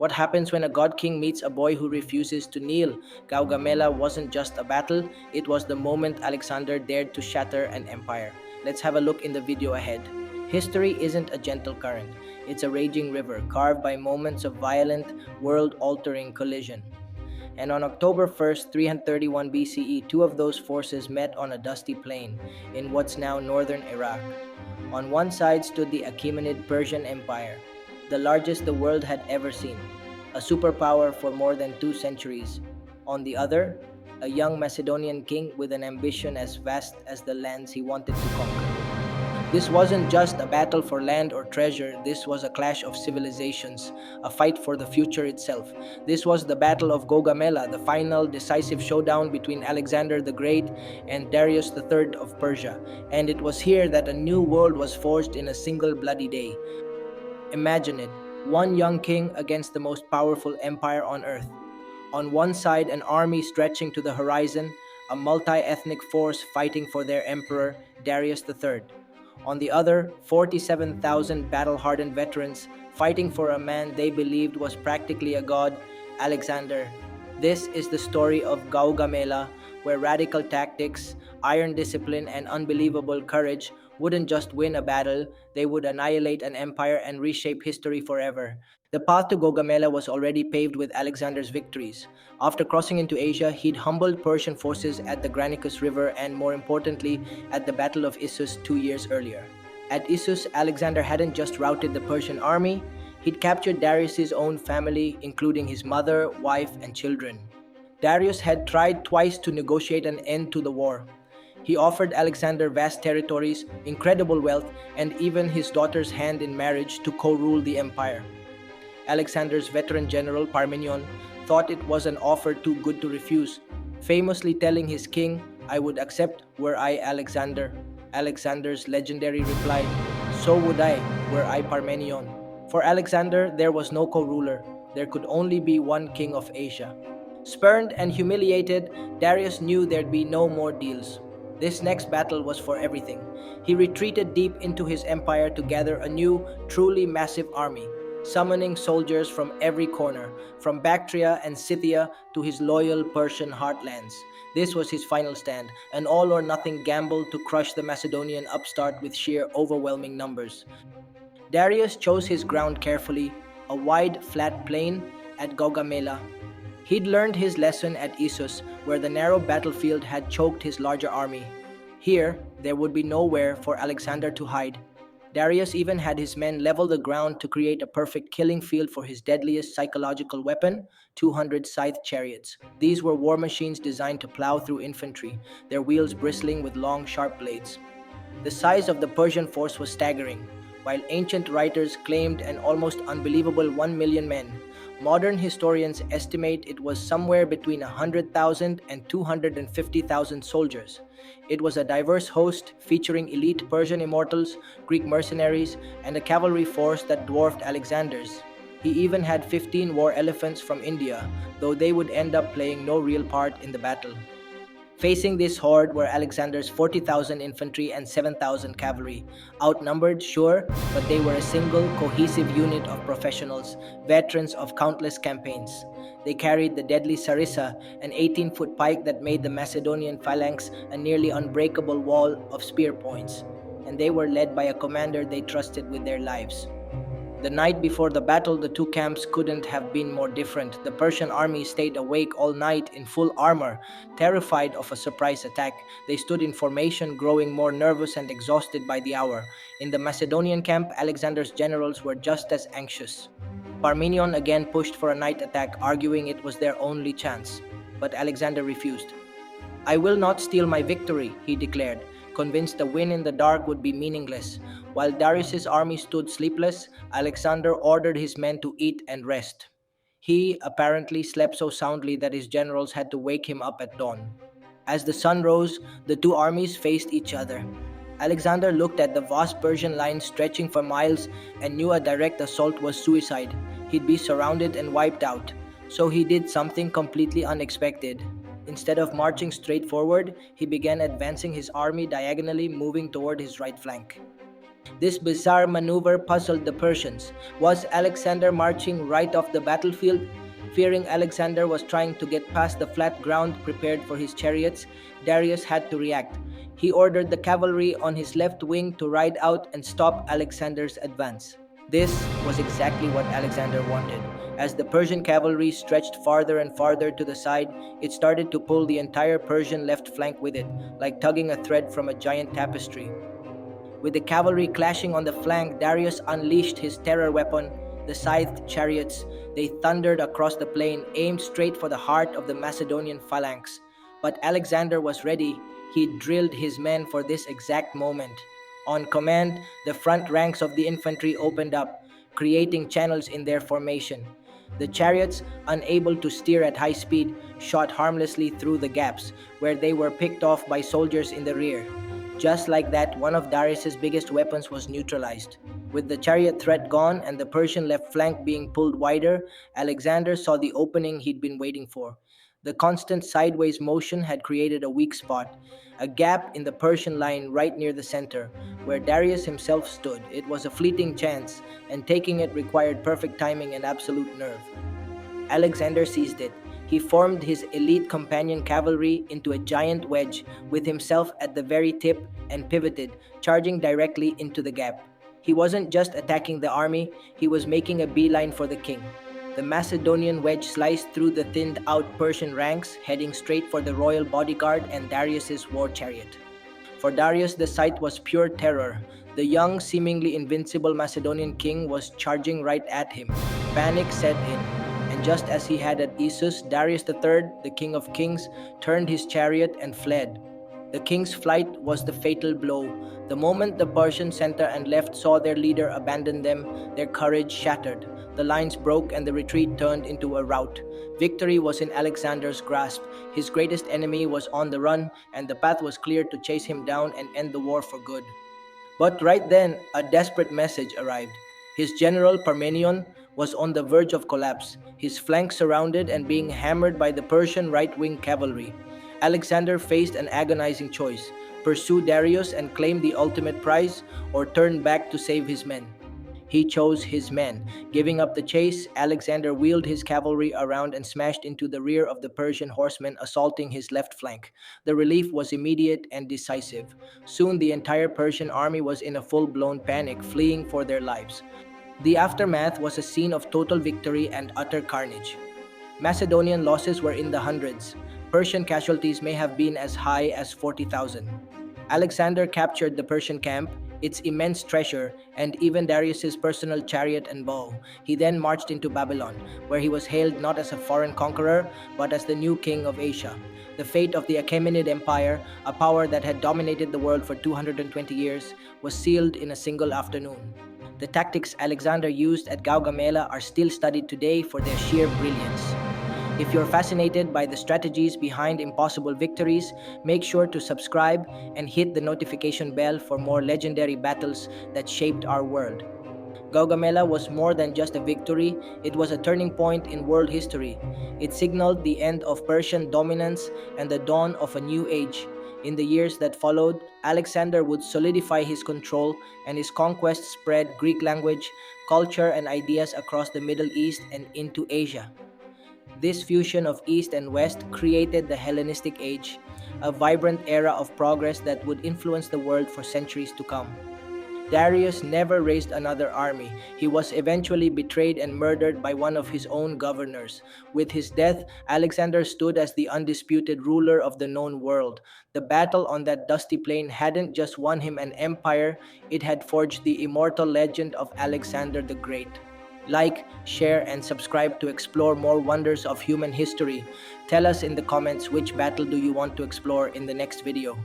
What happens when a god king meets a boy who refuses to kneel? Gaugamela wasn't just a battle, it was the moment Alexander dared to shatter an empire. Let's have a look in the video ahead. History isn't a gentle current, it's a raging river carved by moments of violent, world altering collision. And on October 1st, 331 BCE, two of those forces met on a dusty plain in what's now northern Iraq. On one side stood the Achaemenid Persian Empire, the largest the world had ever seen, a superpower for more than 2 centuries. On the other, a young Macedonian king with an ambition as vast as the lands he wanted to conquer. This wasn't just a battle for land or treasure, this was a clash of civilizations, a fight for the future itself. This was the Battle of Gaugamela, the final decisive showdown between Alexander the Great and Darius III of Persia. And it was here that a new world was forged in a single bloody day. Imagine it, one young king against the most powerful empire on earth. On one side, an army stretching to the horizon, a multi-ethnic force fighting for their emperor, Darius III. On the other, 47,000 battle-hardened veterans fighting for a man they believed was practically a god, Alexander. This is the story of Gaugamela, where radical tactics, iron discipline, and unbelievable courage wouldn't just win a battle, they would annihilate an empire and reshape history forever. The path to Gaugamela was already paved with Alexander's victories. After crossing into Asia, he'd humbled Persian forces at the Granicus River and, more importantly, at the Battle of Issus 2 years earlier. At Issus, Alexander hadn't just routed the Persian army, he'd captured Darius's own family, including his mother, wife, and children. Darius had tried twice to negotiate an end to the war. He offered Alexander vast territories, incredible wealth, and even his daughter's hand in marriage to co-rule the empire. Alexander's veteran general Parmenion thought it was an offer too good to refuse, famously telling his king, "I would accept were I Alexander." Alexander's legendary reply, "So would I, were I Parmenion." For Alexander, there was no co-ruler. There could only be one king of Asia. Spurned and humiliated, Darius knew there'd be no more deals. This next battle was for everything. He retreated deep into his empire to gather a new, truly massive army, summoning soldiers from every corner, from Bactria and Scythia to his loyal Persian heartlands. This was his final stand, an all-or-nothing gamble to crush the Macedonian upstart with sheer overwhelming numbers. Darius chose his ground carefully, a wide, flat plain at Gaugamela. He'd learned his lesson at Issus, where the narrow battlefield had choked his larger army. Here, there would be nowhere for Alexander to hide. Darius even had his men level the ground to create a perfect killing field for his deadliest psychological weapon, 200 scythe chariots. These were war machines designed to plow through infantry, their wheels bristling with long, sharp blades. The size of the Persian force was staggering. While ancient writers claimed an almost unbelievable 1 million men, modern historians estimate it was somewhere between 100,000 and 250,000 soldiers. It was a diverse host featuring elite Persian immortals, Greek mercenaries, and a cavalry force that dwarfed Alexander's. He even had 15 war elephants from India, though they would end up playing no real part in the battle. Facing this horde were Alexander's 40,000 infantry and 7,000 cavalry. Outnumbered, sure, but they were a single, cohesive unit of professionals, veterans of countless campaigns. They carried the deadly sarissa, an 18-foot pike that made the Macedonian phalanx a nearly unbreakable wall of spear points, and they were led by a commander they trusted with their lives. The night before the battle, the two camps couldn't have been more different. The Persian army stayed awake all night in full armor, terrified of a surprise attack. They stood in formation, growing more nervous and exhausted by the hour. In the Macedonian camp, Alexander's generals were just as anxious. Parmenion again pushed for a night attack, arguing it was their only chance. But Alexander refused. "I will not steal my victory," he declared, convinced a win in the dark would be meaningless. While Darius's army stood sleepless, Alexander ordered his men to eat and rest. He apparently slept so soundly that his generals had to wake him up at dawn. As the sun rose, the two armies faced each other. Alexander looked at the vast Persian line stretching for miles and knew a direct assault was suicide. He'd be surrounded and wiped out. So he did something completely unexpected. Instead of marching straight forward, he began advancing his army diagonally, moving toward his right flank. This bizarre maneuver puzzled the Persians. Was Alexander marching right off the battlefield? Fearing Alexander was trying to get past the flat ground prepared for his chariots, Darius had to react. He ordered the cavalry on his left wing to ride out and stop Alexander's advance. This was exactly what Alexander wanted. As the Persian cavalry stretched farther and farther to the side, it started to pull the entire Persian left flank with it, like tugging a thread from a giant tapestry. With the cavalry clashing on the flank, Darius unleashed his terror weapon, the scythed chariots. They thundered across the plain, aimed straight for the heart of the Macedonian phalanx. But Alexander was ready. He drilled his men for this exact moment. On command, the front ranks of the infantry opened up, creating channels in their formation. The chariots, unable to steer at high speed, shot harmlessly through the gaps, where they were picked off by soldiers in the rear. Just like that, one of Darius's biggest weapons was neutralized. With the chariot threat gone and the Persian left flank being pulled wider, Alexander saw the opening he'd been waiting for. The constant sideways motion had created a weak spot, a gap in the Persian line right near the center, where Darius himself stood. It was a fleeting chance, and taking it required perfect timing and absolute nerve. Alexander seized it. He formed his elite companion cavalry into a giant wedge with himself at the very tip and pivoted, charging directly into the gap. He wasn't just attacking the army, he was making a beeline for the king. The Macedonian wedge sliced through the thinned out Persian ranks, heading straight for the royal bodyguard and Darius's war chariot. For Darius, the sight was pure terror. The young, seemingly invincible Macedonian king was charging right at him. Panic set in, and just as he had at Issus, Darius III, the king of kings, turned his chariot and fled. The king's flight was the fatal blow. The moment the Persian center and left saw their leader abandon them, their courage shattered. The lines broke and the retreat turned into a rout. Victory was in Alexander's grasp. His greatest enemy was on the run, and the path was clear to chase him down and end the war for good. But right then, a desperate message arrived. His general Parmenion was on the verge of collapse, his flanks surrounded and being hammered by the Persian right-wing cavalry. Alexander faced an agonizing choice: pursue Darius and claim the ultimate prize, or turn back to save his men. He chose his men. Giving up the chase, Alexander wheeled his cavalry around and smashed into the rear of the Persian horsemen assaulting his left flank. The relief was immediate and decisive. Soon the entire Persian army was in a full-blown panic, fleeing for their lives. The aftermath was a scene of total victory and utter carnage. Macedonian losses were in the hundreds. Persian casualties may have been as high as 40,000. Alexander captured the Persian camp, its immense treasure, and even Darius's personal chariot and bow. He then marched into Babylon, where he was hailed not as a foreign conqueror, but as the new king of Asia. The fate of the Achaemenid Empire, a power that had dominated the world for 220 years, was sealed in a single afternoon. The tactics Alexander used at Gaugamela are still studied today for their sheer brilliance. If you're fascinated by the strategies behind impossible victories, make sure to subscribe and hit the notification bell for more legendary battles that shaped our world. Gaugamela was more than just a victory, it was a turning point in world history. It signaled the end of Persian dominance and the dawn of a new age. In the years that followed, Alexander would solidify his control, and his conquests spread Greek language, culture, and ideas across the Middle East and into Asia. This fusion of East and West created the Hellenistic Age, a vibrant era of progress that would influence the world for centuries to come. Darius never raised another army. He was eventually betrayed and murdered by one of his own governors. With his death, Alexander stood as the undisputed ruler of the known world. The battle on that dusty plain hadn't just won him an empire, it had forged the immortal legend of Alexander the Great. Like, share, and subscribe to explore more wonders of human history. Tell us in the comments which battle do you want to explore in the next video.